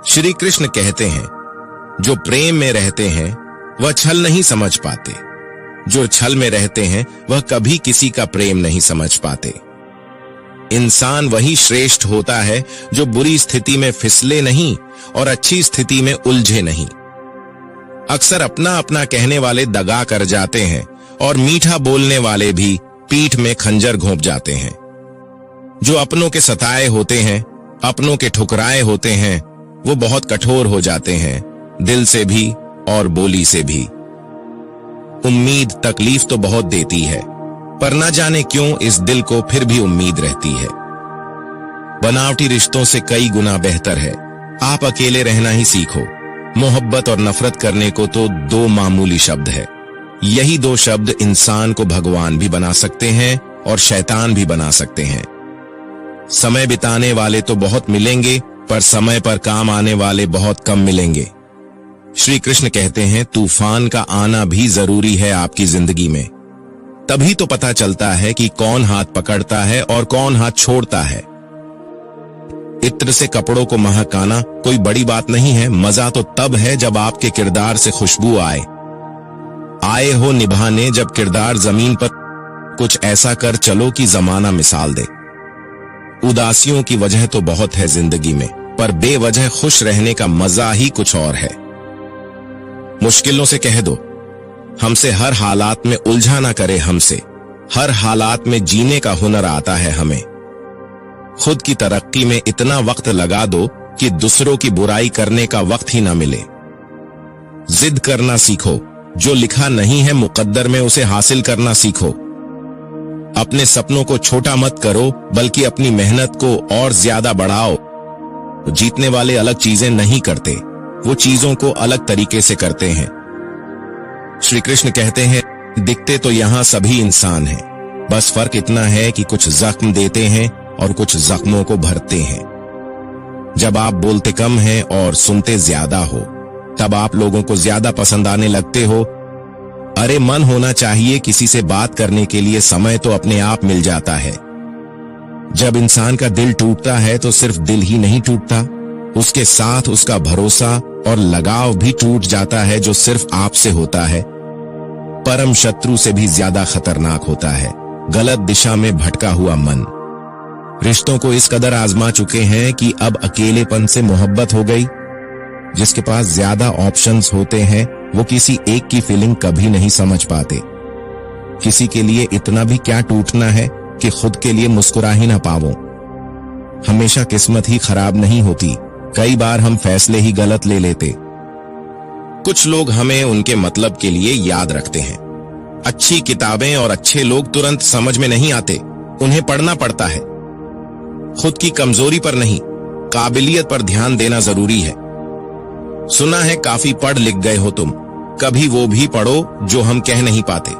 श्री कृष्ण कहते हैं, जो प्रेम में रहते हैं वह छल नहीं समझ पाते, जो छल में रहते हैं वह कभी किसी का प्रेम नहीं समझ पाते। इंसान वही श्रेष्ठ होता है जो बुरी स्थिति में फिसले नहीं और अच्छी स्थिति में उलझे नहीं। अक्सर अपना अपना कहने वाले दगा कर जाते हैं और मीठा बोलने वाले भी पीठ में खंजर घोंप जाते हैं। जो अपनों के सताए होते हैं, अपनों के ठुकराए होते हैं, वो बहुत कठोर हो जाते हैं, दिल से भी और बोली से भी। उम्मीद तकलीफ तो बहुत देती है, पर न जाने क्यों इस दिल को फिर भी उम्मीद रहती है। बनावटी रिश्तों से कई गुना बेहतर है आप अकेले रहना ही सीखो। मोहब्बत और नफरत करने को तो दो मामूली शब्द है। यही दो शब्द इंसान को भगवान भी बना सकते हैं और शैतान भी बना सकते हैं। समय बिताने वाले तो बहुत मिलेंगे, पर समय पर काम आने वाले बहुत कम मिलेंगे। श्री कृष्ण कहते हैं, तूफान का आना भी जरूरी है आपकी जिंदगी में। तभी तो पता चलता है कि कौन हाथ पकड़ता है और कौन हाथ छोड़ता है। इत्र से कपड़ों को महकाना कोई बड़ी बात नहीं है। मजा तो तब है जब आपके किरदार से खुशबू आए हो निभाने, जब किरदार जमीन पर कुछ ऐसा कर चलो कि जमाना मिसाल दे। उदासियों की वजह तो बहुत है जिंदगी में, पर बेवजह खुश रहने का मजा ही कुछ और है। मुश्किलों से कह दो, हमसे हर हालात में उलझा ना करे, हमसे हर हालात में जीने का हुनर आता है हमें। खुद की तरक्की में इतना वक्त लगा दो कि दूसरों की बुराई करने का वक्त ही ना मिले। जिद करना सीखो, जो लिखा नहीं है मुकद्दर में उसे हासिल करना सीखो। अपने सपनों को छोटा मत करो, बल्कि अपनी मेहनत को और ज्यादा बढ़ाओ। जीतने वाले अलग चीजें नहीं करते, वो चीजों को अलग तरीके से करते हैं। श्री कृष्ण कहते हैं, दिखते तो यहां सभी इंसान हैं, बस फर्क इतना है कि कुछ जख्म देते हैं और कुछ जख्मों को भरते हैं। जब आप बोलते कम हैं और सुनते ज्यादा हो, तब आप लोगों को ज्यादा पसंद आने लगते हो। अरे मन होना चाहिए किसी से बात करने के लिए, समय तो अपने आप मिल जाता है। जब इंसान का दिल टूटता है तो सिर्फ दिल ही नहीं टूटता, उसके साथ उसका भरोसा और लगाव भी टूट जाता है, जो सिर्फ आपसे होता है। परम शत्रु से भी ज्यादा खतरनाक होता है गलत दिशा में भटका हुआ मन। रिश्तों को इस कदर आजमा चुके हैं कि अब अकेलेपन से मोहब्बत हो गई। जिसके पास ज्यादा ऑप्शंस होते हैं वो किसी एक की फीलिंग कभी नहीं समझ पाते। किसी के लिए इतना भी क्या टूटना है कि खुद के लिए मुस्कुरा ही ना पावो। हमेशा किस्मत ही खराब नहीं होती, कई बार हम फैसले ही गलत ले लेते। कुछ लोग हमें उनके मतलब के लिए याद रखते हैं। अच्छी किताबें और अच्छे लोग तुरंत समझ में नहीं आते, उन्हें पढ़ना पड़ता है। खुद की कमजोरी पर नहीं, काबिलियत पर ध्यान देना जरूरी है। सुना है काफी पढ़ लिख गए हो तुम, कभी वो भी पढ़ो जो हम कह नहीं पाते।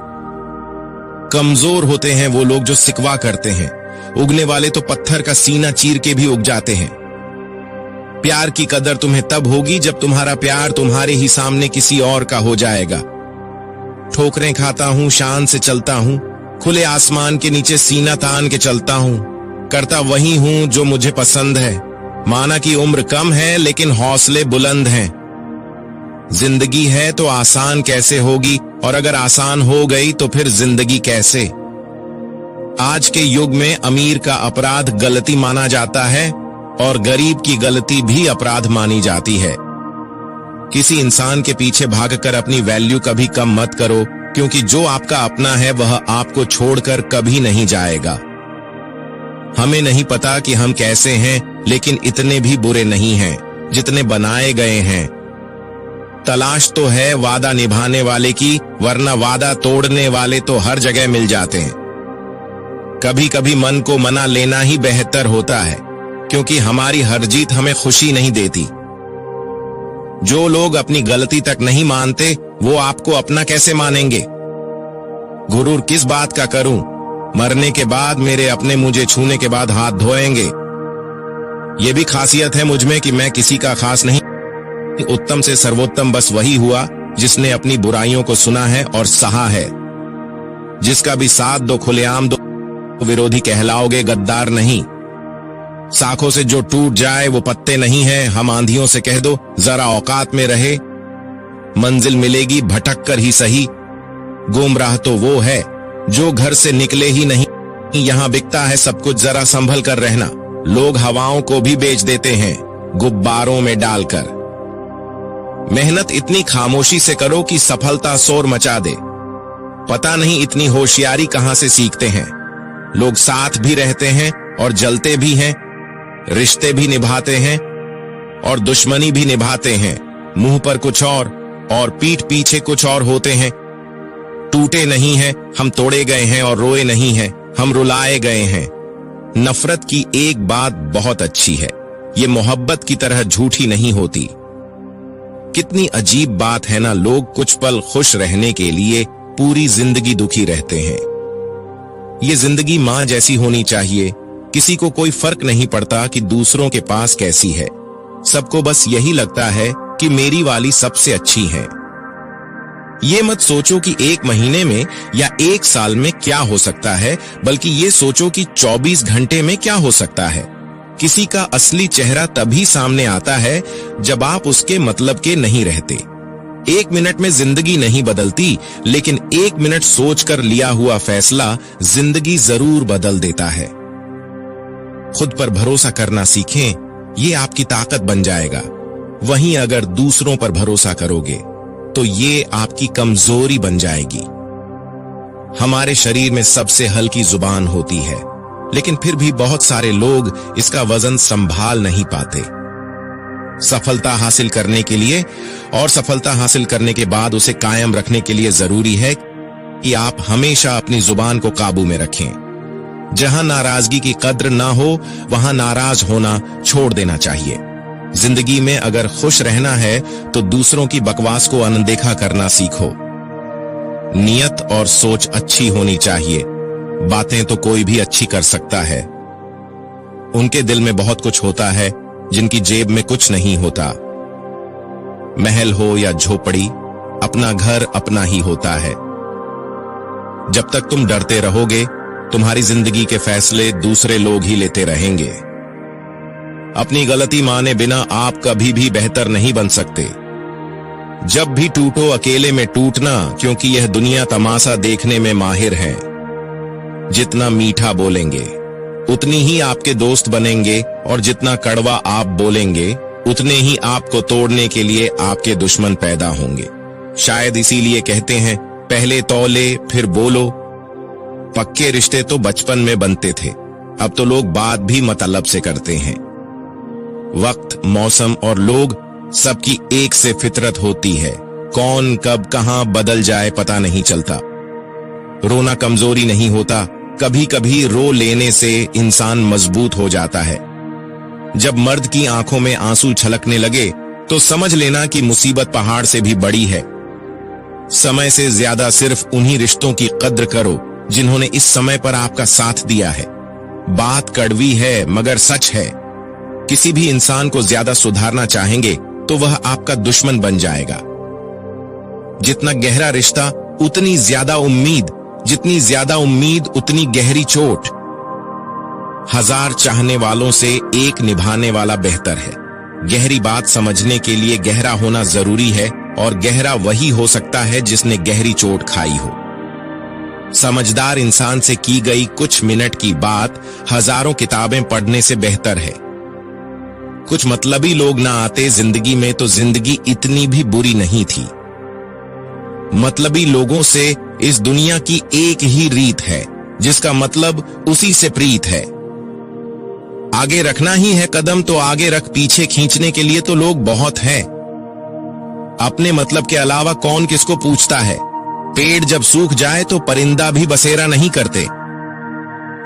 कमजोर होते हैं वो लोग जो सिकवा करते हैं, उगने वाले तो पत्थर का सीना चीर के भी उग जाते हैं। प्यार की कदर तुम्हें तब होगी जब तुम्हारा प्यार तुम्हारे ही सामने किसी और का हो जाएगा। ठोकरें खाता हूं, शान से चलता हूं, खुले आसमान के नीचे सीना तान के चलता हूं, करता वही हूं जो मुझे पसंद है। माना कि उम्र कम है लेकिन हौसले बुलंद हैं। जिंदगी है तो आसान कैसे होगी, और अगर आसान हो गई तो फिर जिंदगी कैसे। आज के युग में अमीर का अपराध गलती माना जाता है और गरीब की गलती भी अपराध मानी जाती है। किसी इंसान के पीछे भागकर अपनी वैल्यू कभी कम मत करो, क्योंकि जो आपका अपना है वह आपको छोड़कर कभी नहीं जाएगा। हमें नहीं पता कि हम कैसे हैं, लेकिन इतने भी बुरे नहीं हैं जितने बनाए गए हैं। तलाश तो है वादा निभाने वाले की, वरना वादा तोड़ने वाले तो हर जगह मिल जाते हैं। कभी कभी मन को मना लेना ही बेहतर होता है, क्योंकि हमारी हर जीत हमें खुशी नहीं देती। जो लोग अपनी गलती तक नहीं मानते, वो आपको अपना कैसे मानेंगे। गुरूर किस बात का करूं, मरने के बाद मेरे अपने मुझे छूने के बाद हाथ धोएंगे। ये भी खासियत है मुझ में कि मैं किसी का खास नहीं। उत्तम से सर्वोत्तम बस वही हुआ जिसने अपनी बुराइयों को सुना है और सहा है। जिसका भी साथ दो खुलेआम दो, विरोधी कहलाओगे, गद्दार नहीं। शाखों से जो टूट जाए वो पत्ते नहीं है। हम आंधियों से कह दो जरा औकात में रहे, मंजिल मिलेगी भटक कर ही सही। गुमराह तो वो है जो घर से निकले ही नहीं। यहां बिकता है सब कुछ, जरा संभल कर रहना। लोग हवाओं को भी बेच देते हैं गुब्बारों में डालकर। मेहनत इतनी खामोशी से करो कि सफलता शोर मचा दे। पता नहीं इतनी होशियारी कहां से सीखते हैं। लोग साथ भी रहते हैं और जलते भी हैं, रिश्ते भी निभाते हैं और दुश्मनी भी निभाते हैं। मुंह पर कुछ और पीठ पीछे कुछ और होते हैं। टूटे नहीं हैं हम, तोड़े गए हैं, और रोए नहीं हैं हम, रुलाए गए हैं। नफरत की एक बात बहुत अच्छी है, ये मोहब्बत की तरह झूठी नहीं होती। कितनी अजीब बात है ना, लोग कुछ पल खुश रहने के लिए पूरी जिंदगी दुखी रहते हैं। ये जिंदगी मां जैसी होनी चाहिए, किसी को कोई फर्क नहीं पड़ता कि दूसरों के पास कैसी है। सबको बस यही लगता है कि मेरी वाली सबसे अच्छी है। ये मत सोचो कि एक महीने में या एक साल में क्या हो सकता है, बल्कि ये सोचो कि 24 घंटे में क्या हो सकता है। किसी का असली चेहरा तभी सामने आता है जब आप उसके मतलब के नहीं रहते। 1 मिनट में जिंदगी नहीं बदलती, लेकिन 1 मिनट सोचकर लिया हुआ फैसला जिंदगी जरूर बदल देता है। खुद पर भरोसा करना सीखें, ये आपकी ताकत बन जाएगा। वहीं अगर दूसरों पर भरोसा करोगे तो ये आपकी कमजोरी बन जाएगी। हमारे शरीर में सबसे हल्की जुबान होती है, लेकिन फिर भी बहुत सारे लोग इसका वजन संभाल नहीं पाते। सफलता हासिल करने के लिए और सफलता हासिल करने के बाद उसे कायम रखने के लिए जरूरी है कि आप हमेशा अपनी जुबान को काबू में रखें। जहां नाराजगी की कद्र ना हो, वहां नाराज होना छोड़ देना चाहिए। जिंदगी में अगर खुश रहना है तो दूसरों की बकवास को अनदेखा करना सीखो। नियत और सोच अच्छी होनी चाहिए। बातें तो कोई भी अच्छी कर सकता है। उनके दिल में बहुत कुछ होता है जिनकी जेब में कुछ नहीं होता। महल हो या झोपड़ी, अपना घर अपना ही होता है। जब तक तुम डरते रहोगे, तुम्हारी जिंदगी के फैसले दूसरे लोग ही लेते रहेंगे। अपनी गलती माने बिना आप कभी भी बेहतर नहीं बन सकते। जब भी टूटो अकेले में टूटना, क्योंकि यह दुनिया तमाशा देखने में माहिर है। जितना मीठा बोलेंगे उतनी ही आपके दोस्त बनेंगे, और जितना कड़वा आप बोलेंगे उतने ही आपको तोड़ने के लिए आपके दुश्मन पैदा होंगे। शायद इसीलिए कहते हैं, पहले तौले फिर बोलो। पक्के रिश्ते तो बचपन में बनते थे, अब तो लोग बात भी मतलब से करते हैं। वक्त, मौसम और लोग सबकी एक से फितरत होती है। कौन कब कहां बदल जाए पता नहीं चलता। रोना कमजोरी नहीं होता, कभी कभी रो लेने से इंसान मजबूत हो जाता है। जब मर्द की आंखों में आंसू छलकने लगे तो समझ लेना कि मुसीबत पहाड़ से भी बड़ी है। समय से ज्यादा सिर्फ उन्हीं रिश्तों की कद्र करो जिन्होंने इस समय पर आपका साथ दिया है। बात कड़वी है मगर सच है। किसी भी इंसान को ज्यादा सुधारना चाहेंगे तो वह आपका दुश्मन बन जाएगा। जितना गहरा रिश्ता उतनी ज्यादा उम्मीद, जितनी ज्यादा उम्मीद उतनी गहरी चोट। 1000 चाहने वालों से एक निभाने वाला बेहतर है। गहरी बात समझने के लिए गहरा होना जरूरी है, और गहरा वही हो सकता है जिसने गहरी चोट खाई हो। समझदार इंसान से की गई कुछ मिनट की बात हजारों किताबें पढ़ने से बेहतर है। कुछ मतलबी लोग ना आते जिंदगी में तो जिंदगी इतनी भी बुरी नहीं थी। मतलबी लोगों से इस दुनिया की एक ही रीत है, जिसका मतलब उसी से प्रीत है। आगे रखना ही है कदम तो आगे रख, पीछे खींचने के लिए तो लोग बहुत हैं। अपने मतलब के अलावा कौन किसको पूछता है। पेड़ जब सूख जाए तो परिंदा भी बसेरा नहीं करते।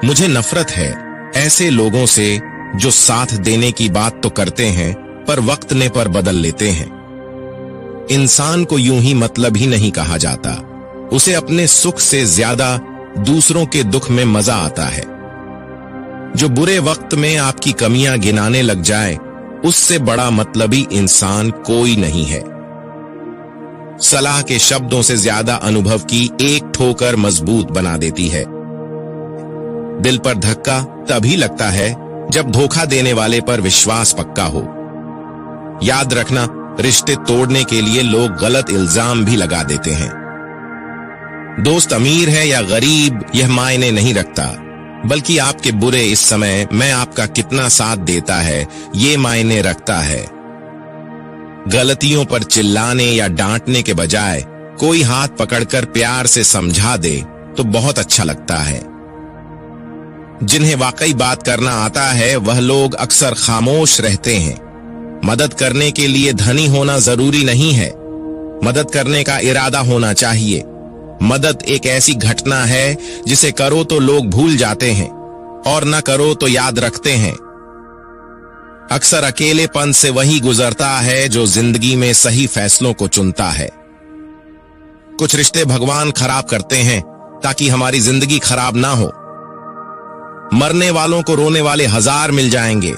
मुझे नफरत है ऐसे लोगों से जो साथ देने की बात तो करते हैं पर वक्त ने पर बदल लेते हैं। इंसान को यूं ही मतलब ही नहीं कहा जाता, उसे अपने सुख से ज्यादा दूसरों के दुख में मजा आता है। जो बुरे वक्त में आपकी कमियां गिनाने लग जाए, उससे बड़ा मतलबी इंसान कोई नहीं है। सलाह के शब्दों से ज्यादा अनुभव की एक ठोकर मजबूत बना देती है। दिल पर धक्का तभी लगता है जब धोखा देने वाले पर विश्वास पक्का हो। याद रखना, रिश्ते तोड़ने के लिए लोग गलत इल्जाम भी लगा देते हैं। दोस्त अमीर है या गरीब यह मायने नहीं रखता, बल्कि आपके बुरे इस समय मैं आपका कितना साथ देता है ये मायने रखता है। गलतियों पर चिल्लाने या डांटने के बजाय कोई हाथ पकड़कर प्यार से समझा दे तो बहुत अच्छा लगता है। जिन्हें वाकई बात करना आता है वह लोग अक्सर खामोश रहते हैं। मदद करने के लिए धनी होना जरूरी नहीं है, मदद करने का इरादा होना चाहिए। मदद एक ऐसी घटना है जिसे करो तो लोग भूल जाते हैं और न करो तो याद रखते हैं। अक्सर अकेलेपन से वही गुजरता है जो जिंदगी में सही फैसलों को चुनता है। कुछ रिश्ते भगवान खराब करते हैं ताकि हमारी जिंदगी खराब ना हो। मरने वालों को रोने वाले 1000 मिल जाएंगे,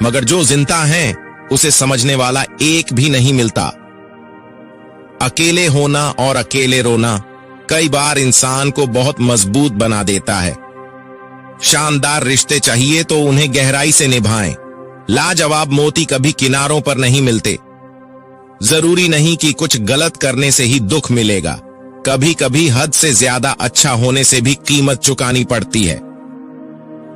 मगर जो जिंदा है उसे समझने वाला एक भी नहीं मिलता। अकेले होना और अकेले रोना कई बार इंसान को बहुत मजबूत बना देता है। शानदार रिश्ते चाहिए तो उन्हें गहराई से निभाएं। लाजवाब मोती कभी किनारों पर नहीं मिलते। जरूरी नहीं कि कुछ गलत करने से ही दुख मिलेगा, कभी कभी हद से ज्यादा अच्छा होने से भी कीमत चुकानी पड़ती है।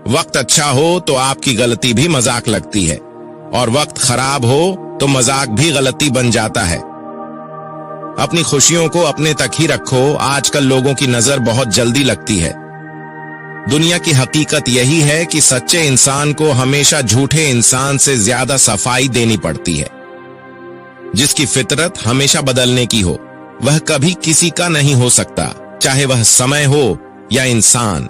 वक्त अच्छा हो तो आपकी गलती भी मजाक लगती है, और वक्त खराब हो तो मजाक भी गलती बन जाता है। अपनी खुशियों को अपने तक ही रखो। आजकल लोगों की नजर बहुत जल्दी लगती है। दुनिया की हकीकत यही है कि सच्चे इंसान को हमेशा झूठे इंसान से ज्यादा सफाई देनी पड़ती है। जिसकी फितरत हमेशा बदलने की हो वह कभी किसी का नहीं हो सकता, चाहे वह समय हो या इंसान।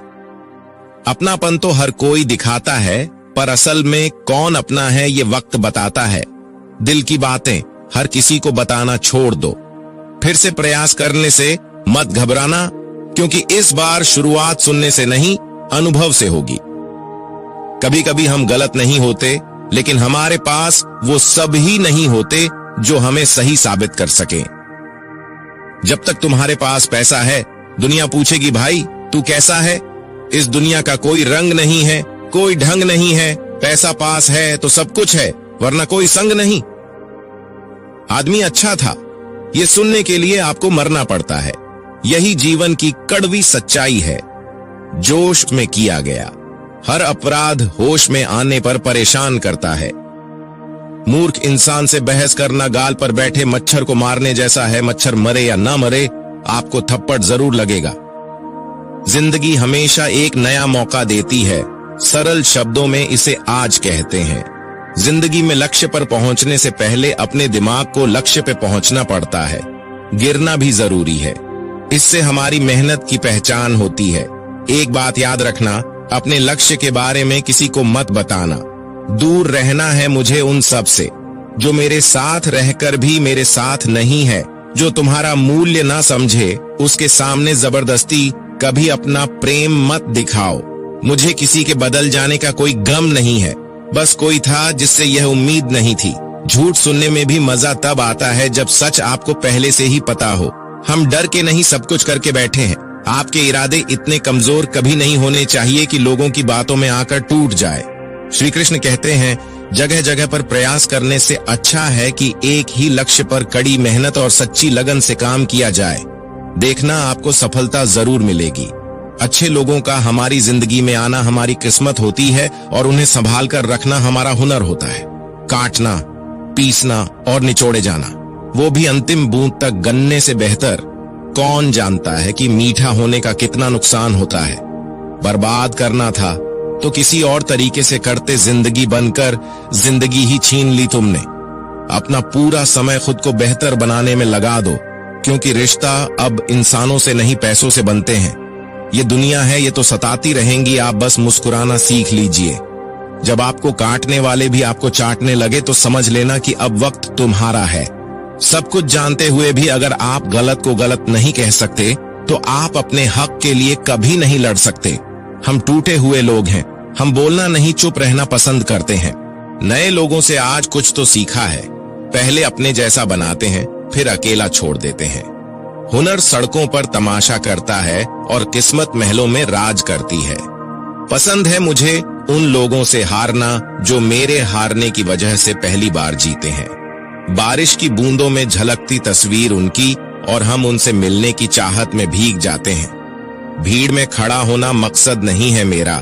अपनापन तो हर कोई दिखाता है, पर असल में कौन अपना है ये वक्त बताता है। दिल की बातें हर किसी को बताना छोड़ दो। फिर से प्रयास करने से मत घबराना, क्योंकि इस बार शुरुआत सुनने से नहीं अनुभव से होगी। कभी कभी हम गलत नहीं होते, लेकिन हमारे पास वो सब ही नहीं होते जो हमें सही साबित कर सके। जब तक तुम्हारे पास पैसा है दुनिया पूछेगी भाई तू कैसा है। इस दुनिया का कोई रंग नहीं है, कोई ढंग नहीं है। पैसा पास है तो सब कुछ है, वरना कोई संग नहीं। आदमी अच्छा था ये सुनने के लिए आपको मरना पड़ता है। यही जीवन की कड़वी सच्चाई है। जोश में किया गया हर अपराध होश में आने पर परेशान करता है। मूर्ख इंसान से बहस करना गाल पर बैठे मच्छर को मारने जैसा है। मच्छर मरे या ना मरे आपको थप्पड़ जरूर लगेगा। जिंदगी हमेशा एक नया मौका देती है। सरल शब्दों में इसे आज कहते हैं। जिंदगी में लक्ष्य पर पहुंचने से पहले अपने दिमाग को लक्ष्य पे पहुंचना पड़ता है। गिरना भी जरूरी है, इससे हमारी मेहनत की पहचान होती है। एक बात याद रखना, अपने लक्ष्य के बारे में किसी को मत बताना। दूर रहना है मुझे उन सब से जो मेरे साथ रहकर भी मेरे साथ नहीं है। जो तुम्हारा मूल्य ना समझे उसके सामने जबरदस्ती कभी अपना प्रेम मत दिखाओ। मुझे किसी के बदल जाने का कोई गम नहीं है, बस कोई था जिससे यह उम्मीद नहीं थी। झूठ सुनने में भी मजा तब आता है जब सच आपको पहले से ही पता हो। हम डर के नहीं सब कुछ करके बैठे हैं। आपके इरादे इतने कमजोर कभी नहीं होने चाहिए कि लोगों की बातों में आकर टूट जाए। श्री कृष्ण कहते हैं, जगह जगह पर प्रयास करने से अच्छा है कि एक ही लक्ष्य पर कड़ी मेहनत और सच्ची लगन से काम किया जाए। देखना आपको सफलता जरूर मिलेगी। अच्छे लोगों का हमारी जिंदगी में आना हमारी किस्मत होती है और उन्हें संभाल कर रखना हमारा हुनर होता है। काटना, पीसना और निचोड़े जाना, वो भी अंतिम बूंद तक गन्ने से बेहतर। कौन जानता है कि मीठा होने का कितना नुकसान होता है। बर्बाद करना था तो किसी और तरीके से करते, जिंदगी बनकर जिंदगी ही छीन ली तुमने। अपना पूरा समय खुद को बेहतर बनाने में लगा दो, क्योंकि रिश्ता अब इंसानों से नहीं पैसों से बनते हैं। ये दुनिया है, ये तो सताती रहेंगी, आप बस मुस्कुराना सीख लीजिए। जब आपको काटने वाले भी आपको चाटने लगे तो समझ लेना कि अब वक्त तुम्हारा है। सब कुछ जानते हुए भी अगर आप गलत को गलत नहीं कह सकते तो आप अपने हक के लिए कभी नहीं लड़ सकते। हम टूटे हुए लोग हैं, हम बोलना नहीं चुप रहना पसंद करते हैं। नए लोगों से आज कुछ तो सीखा है। पहले अपने जैसा बनाते हैं, फिर अकेला छोड़ देते हैं। हुनर सड़कों पर तमाशा करता है और किस्मत महलों में राज करती है। पसंद है मुझे उन लोगों से हारना जो मेरे हारने की वजह से पहली बार जीते हैं। बारिश की बूंदों में झलकती तस्वीर उनकी और हम उनसे मिलने की चाहत में भीग जाते हैं। भीड़ में खड़ा होना मकसद नहीं है मेरा,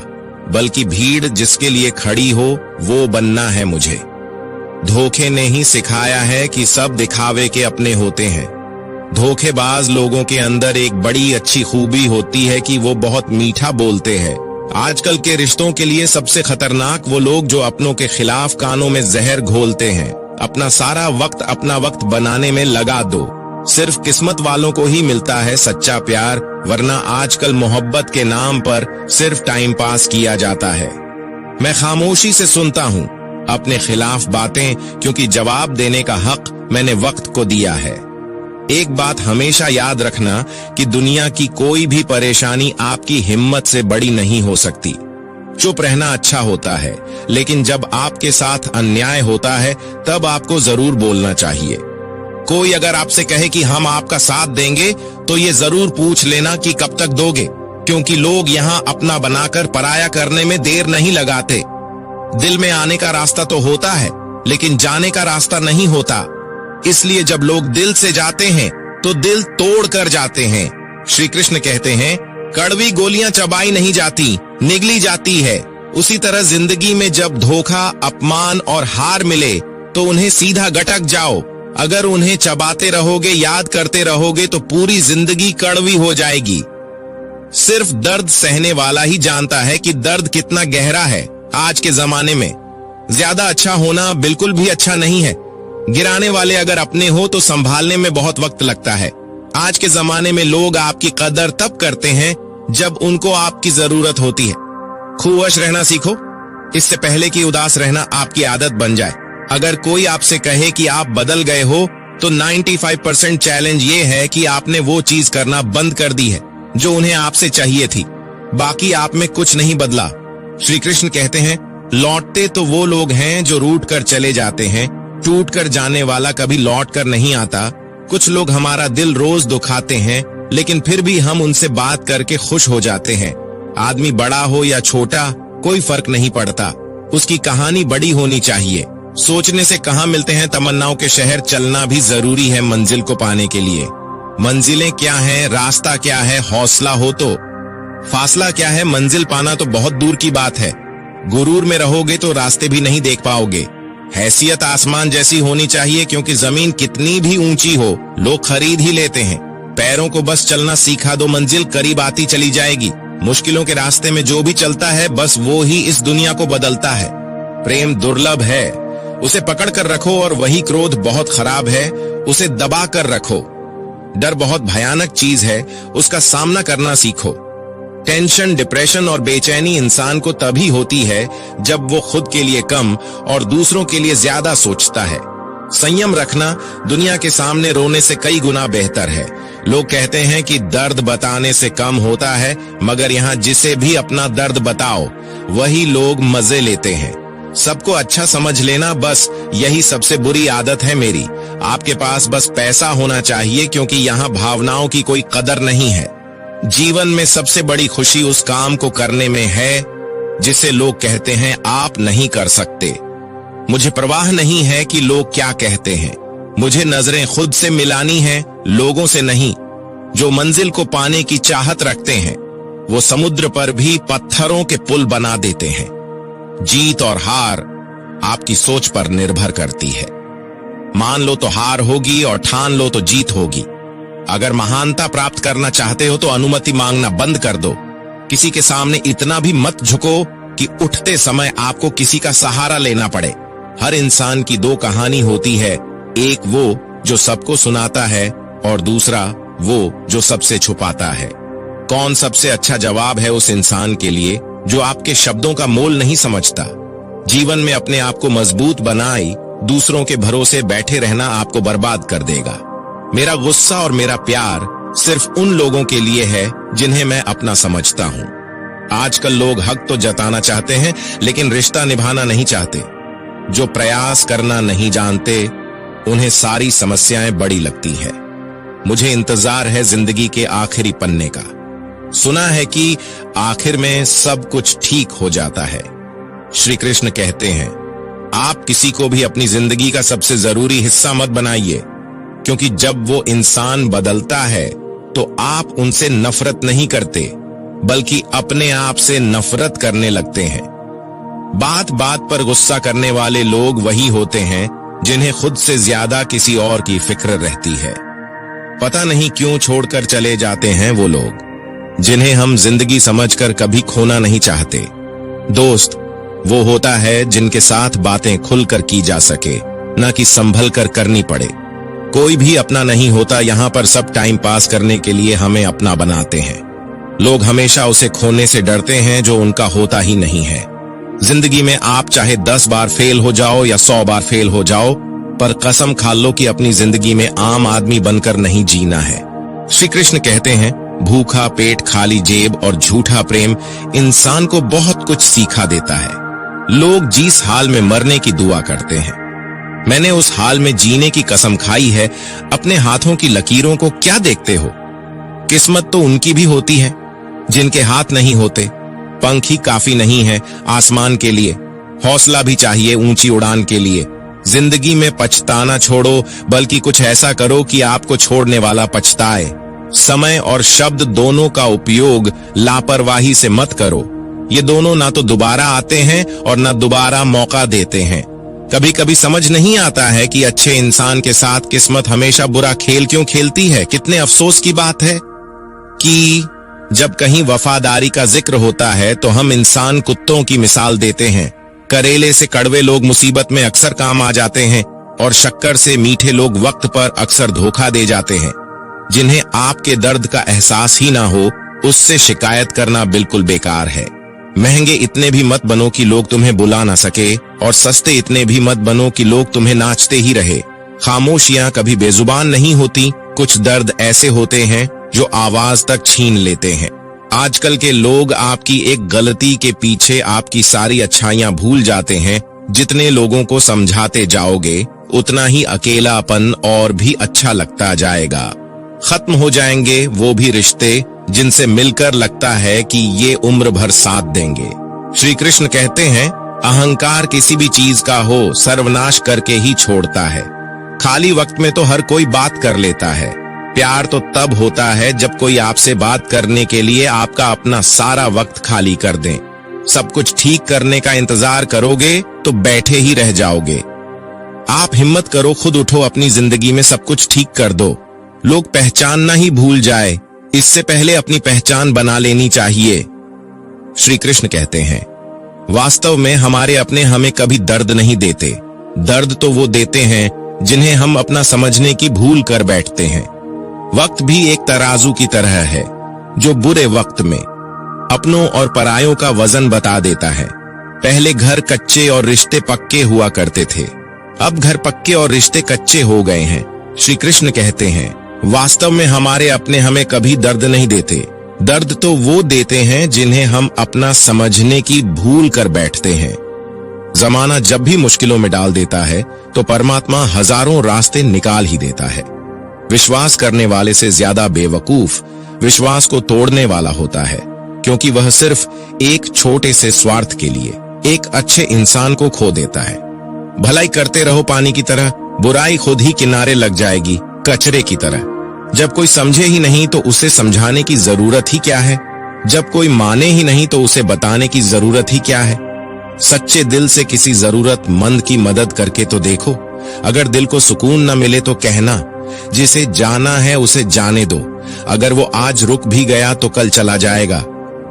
बल्कि भीड़ जिसके लिए खड़ी हो वो बनना है मुझे। धोखे ने ही सिखाया है कि सब दिखावे के अपने होते हैं। धोखेबाज लोगों के अंदर एक बड़ी अच्छी खूबी होती है कि वो बहुत मीठा बोलते हैं। आजकल के रिश्तों के लिए सबसे खतरनाक वो लोग जो अपनों के खिलाफ कानों में जहर घोलते हैं। अपना सारा वक्त अपना वक्त बनाने में लगा दो। सिर्फ किस्मत वालों को ही मिलता है सच्चा प्यार, वरना आजकल मोहब्बत के नाम पर सिर्फ टाइम पास किया जाता है। मैं खामोशी से सुनता हूँ अपने खिलाफ बातें, क्योंकि जवाब देने का हक मैंने वक्त को दिया है। एक बात हमेशा याद रखना कि दुनिया की कोई भी परेशानी आपकी हिम्मत से बड़ी नहीं हो सकती। चुप रहना अच्छा होता है, लेकिन जब आपके साथ अन्याय होता है तब आपको जरूर बोलना चाहिए। कोई अगर आपसे कहे कि हम आपका साथ देंगे तो ये जरूर पूछ लेना कि कब तक दोगे, क्योंकि लोग यहाँ अपना बनाकर पराया करने में देर नहीं लगाते। दिल में आने का रास्ता तो होता है, लेकिन जाने का रास्ता नहीं होता। इसलिए जब लोग दिल से जाते हैं तो दिल तोड़ कर जाते हैं। श्री कृष्ण कहते हैं, कड़वी गोलियां चबाई नहीं जाती, निगली जाती है। उसी तरह जिंदगी में जब धोखा, अपमान और हार मिले तो उन्हें सीधा गटक जाओ। अगर उन्हें चबाते रहोगे, याद करते रहोगे तो पूरी जिंदगी कड़वी हो जाएगी। सिर्फ दर्द सहने वाला ही जानता है कि दर्द कितना गहरा है। आज के जमाने में ज्यादा अच्छा होना बिल्कुल भी अच्छा नहीं है। गिराने वाले अगर अपने हो तो संभालने में बहुत वक्त लगता है। आज के जमाने में लोग आपकी कदर तब करते हैं जब उनको आपकी जरूरत होती है। खुश रहना सीखो, इससे पहले कि उदास रहना आपकी आदत बन जाए। अगर कोई आपसे कहे कि आप बदल गए हो तो 95% चैलेंज ये है कि आपने वो चीज करना बंद कर दी है जो उन्हें आपसे चाहिए थी। बाकी आप में कुछ नहीं बदला। श्री कृष्ण कहते हैं, लौटते तो वो लोग हैं जो रूठ कर चले जाते हैं, टूट कर जाने वाला कभी लौट कर नहीं आता। कुछ लोग हमारा दिल रोज दुखाते हैं, लेकिन फिर भी हम उनसे बात करके खुश हो जाते हैं। आदमी बड़ा हो या छोटा कोई फर्क नहीं पड़ता, उसकी कहानी बड़ी होनी चाहिए। सोचने से कहाँ मिलते हैं तमन्नाओं के शहर, चलना भी जरूरी है मंजिल को पाने के लिए। मंजिलें क्या है, रास्ता क्या है, हौसला हो तो फासला क्या है, मंजिल पाना तो बहुत दूर की बात है। गुरूर में रहोगे तो रास्ते भी नहीं देख पाओगे। हैसियत आसमान जैसी होनी चाहिए, क्योंकि जमीन कितनी भी ऊंची हो लोग खरीद ही लेते हैं। पैरों को बस चलना सीखा दो, मंजिल करीब आती चली जाएगी। मुश्किलों के रास्ते में जो भी चलता है बस वो ही इस दुनिया को बदलता है। प्रेम दुर्लभ है, उसे पकड़ कर रखो, और वही क्रोध बहुत खराब है, उसे दबा कर रखो। डर बहुत भयानक चीज है, उसका सामना करना सीखो। टेंशन, डिप्रेशन और बेचैनी इंसान को तभी होती है जब वो खुद के लिए कम और दूसरों के लिए ज्यादा सोचता है। संयम रखना दुनिया के सामने रोने से कई गुना बेहतर है। लोग कहते हैं कि दर्द बताने से कम होता है, मगर यहाँ जिसे भी अपना दर्द बताओ वही लोग मजे लेते हैं। सबको अच्छा समझ लेना, बस यही सबसे बुरी आदत है मेरी। आपके पास बस पैसा होना चाहिए, क्योंकि यहाँ भावनाओं की कोई कदर नहीं है। जीवन में सबसे बड़ी खुशी उस काम को करने में है जिसे लोग कहते हैं आप नहीं कर सकते। मुझे परवाह नहीं है कि लोग क्या कहते हैं, मुझे नजरें खुद से मिलानी है, लोगों से नहीं। जो मंजिल को पाने की चाहत रखते हैं वो समुद्र पर भी पत्थरों के पुल बना देते हैं। जीत और हार आपकी सोच पर निर्भर करती है। मान लो तो हार होगी और ठान लो तो जीत होगी। अगर महानता प्राप्त करना चाहते हो तो अनुमति मांगना बंद कर दो। किसी के सामने इतना भी मत झुको कि उठते समय आपको किसी का सहारा लेना पड़े। हर इंसान की दो कहानी होती है, एक वो जो सबको सुनाता है और दूसरा वो जो सबसे छुपाता है। कौन सबसे अच्छा जवाब है उस इंसान के लिए जो आपके शब्दों का मोल नहीं समझता। जीवन में अपने आप को मजबूत बनाए, दूसरों के भरोसे बैठे रहना आपको बर्बाद कर देगा। मेरा गुस्सा और मेरा प्यार सिर्फ उन लोगों के लिए है जिन्हें मैं अपना समझता हूँ। आजकल लोग हक तो जताना चाहते हैं, लेकिन रिश्ता निभाना नहीं चाहते। जो प्रयास करना नहीं जानते उन्हें सारी समस्याएं बड़ी लगती है। मुझे इंतजार है जिंदगी के आखिरी पन्ने का। सुना है कि आखिर में सब कुछ ठीक हो जाता है। श्री कृष्ण कहते हैं, आप किसी को भी अपनी जिंदगी का सबसे जरूरी हिस्सा मत बनाइए, क्योंकि जब वो इंसान बदलता है तो आप उनसे नफरत नहीं करते, बल्कि अपने आप से नफरत करने लगते हैं। बात बात पर गुस्सा करने वाले लोग वही होते हैं जिन्हें खुद से ज्यादा किसी और की फिक्र रहती है। पता नहीं क्यों छोड़कर चले जाते हैं वो लोग जिन्हें हम जिंदगी समझकर कभी खोना नहीं चाहते। दोस्त वो होता है जिनके साथ बातें खुलकर की जा सके, न कि संभल कर करनी पड़े। कोई भी अपना नहीं होता, यहाँ पर सब टाइम पास करने के लिए हमें अपना बनाते हैं। लोग हमेशा उसे खोने से डरते हैं जो उनका होता ही नहीं है। जिंदगी में आप चाहे 10 बार फेल हो जाओ या 100 बार फेल हो जाओ, पर कसम खा लो कि अपनी जिंदगी में आम आदमी बनकर नहीं जीना है। श्री कृष्ण कहते हैं, भूखा पेट, खाली जेब और झूठा प्रेम इंसान को बहुत कुछ सिखा देता है। लोग जिस हाल में मरने की दुआ करते हैं, मैंने उस हाल में जीने की कसम खाई है। अपने हाथों की लकीरों को क्या देखते हो? किस्मत तो उनकी भी होती है जिनके हाथ नहीं होते। पंख ही काफी नहीं है आसमान के लिए, हौसला भी चाहिए ऊंची उड़ान के लिए। जिंदगी में पछताना छोड़ो, बल्कि कुछ ऐसा करो कि आपको छोड़ने वाला पछताए। समय और शब्द दोनों का उपयोग लापरवाही से मत करो। ये दोनों ना तो दोबारा आते हैं और ना दोबारा मौका देते हैं। कभी कभी समझ नहीं आता है कि अच्छे इंसान के साथ किस्मत हमेशा बुरा खेल क्यों खेलती है। कितने अफसोस की बात है कि जब कहीं वफादारी का जिक्र होता है तो हम इंसान कुत्तों की मिसाल देते हैं। करेले से कड़वे लोग मुसीबत में अक्सर काम आ जाते हैं और शक्कर से मीठे लोग वक्त पर अक्सर धोखा दे जाते हैं। जिन्हें आपके दर्द का एहसास ही ना हो, उससे शिकायत करना बिल्कुल बेकार है। महंगे इतने भी मत बनो कि लोग तुम्हें बुला ना सके, और सस्ते इतने भी मत बनो कि लोग तुम्हें नाचते ही रहे। खामोशियां कभी बेजुबान नहीं होती। कुछ दर्द ऐसे होते हैं जो आवाज तक छीन लेते हैं। आजकल के लोग आपकी एक गलती के पीछे आपकी सारी अच्छाइयां भूल जाते हैं। जितने लोगों को समझाते जाओगे, उतना ही अकेलापन और भी अच्छा लगता जाएगा। खत्म हो जाएंगे वो भी रिश्ते जिनसे मिलकर लगता है कि ये उम्र भर साथ देंगे। श्री कृष्ण कहते हैं, अहंकार किसी भी चीज का हो, सर्वनाश करके ही छोड़ता है। खाली वक्त में तो हर कोई बात कर लेता है। प्यार तो तब होता है जब कोई आपसे बात करने के लिए आपका अपना सारा वक्त खाली कर दे। सब कुछ ठीक करने का इंतजार करोगे तो बैठे ही रह जाओगे। आप हिम्मत करो, खुद उठो, अपनी जिंदगी में सब कुछ ठीक कर दो। लोग पहचानना ही भूल जाए, इससे पहले अपनी पहचान बना लेनी चाहिए। श्री कृष्ण कहते हैं, वास्तव में हमारे अपने हमें कभी दर्द नहीं देते। दर्द तो वो देते हैं जिन्हें हम अपना समझने की भूल कर बैठते हैं। वक्त भी एक तराजू की तरह है जो बुरे वक्त में अपनों और परायों का वजन बता देता है। पहले घर कच्चे और रिश्ते पक्के हुआ करते थे, अब घर पक्के और रिश्ते कच्चे हो गए हैं। श्री कृष्ण कहते हैं, वास्तव में हमारे अपने हमें कभी दर्द नहीं देते। दर्द तो वो देते हैं जिन्हें हम अपना समझने की भूल कर बैठते हैं। जमाना जब भी मुश्किलों में डाल देता है तो परमात्मा हजारों रास्ते निकाल ही देता है। विश्वास करने वाले से ज्यादा बेवकूफ विश्वास को तोड़ने वाला होता है, क्योंकि वह सिर्फ एक छोटे से स्वार्थ के लिए एक अच्छे इंसान को खो देता है। भलाई करते रहो पानी की तरह, बुराई खुद ही किनारे लग जाएगी कचरे की तरह। जब कोई समझे ही नहीं तो उसे समझाने की जरूरत ही क्या है? जब कोई माने ही नहीं तो उसे बताने की जरूरत ही क्या है? सच्चे दिल से किसी जरूरतमंद की मदद करके तो देखो। अगर दिल को सुकून न मिले तो कहना, जिसे जाना है उसे जाने दो। अगर वो आज रुक भी गया तो कल चला जाएगा।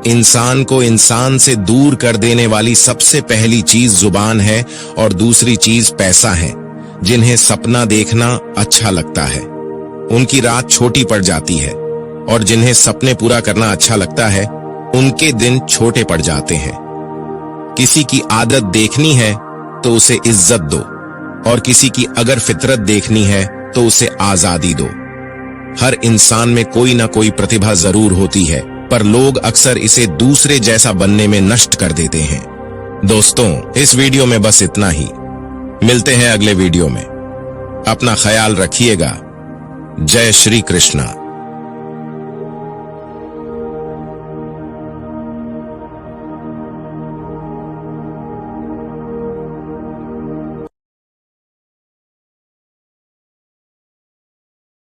इंसान को इंसान से दूर कर देने वाली सबसे पहली चीज जुबान है और दूसरी चीज पैसा है। जिन्हें सपना देखना अच्छा लगता है उनकी रात छोटी पड़ जाती है, और जिन्हें सपने पूरा करना अच्छा लगता है उनके दिन छोटे पड़ जाते हैं। किसी की आदत देखनी है तो उसे इज्जत दो, और किसी की अगर फितरत देखनी है तो उसे आजादी दो। हर इंसान में कोई ना कोई प्रतिभा जरूर होती है, पर लोग अक्सर इसे दूसरे जैसा बनने में नष्ट कर देते हैं। दोस्तों, इस वीडियो में बस इतना ही। मिलते हैं अगले वीडियो में। अपना ख्याल रखिएगा। जय श्री कृष्णा।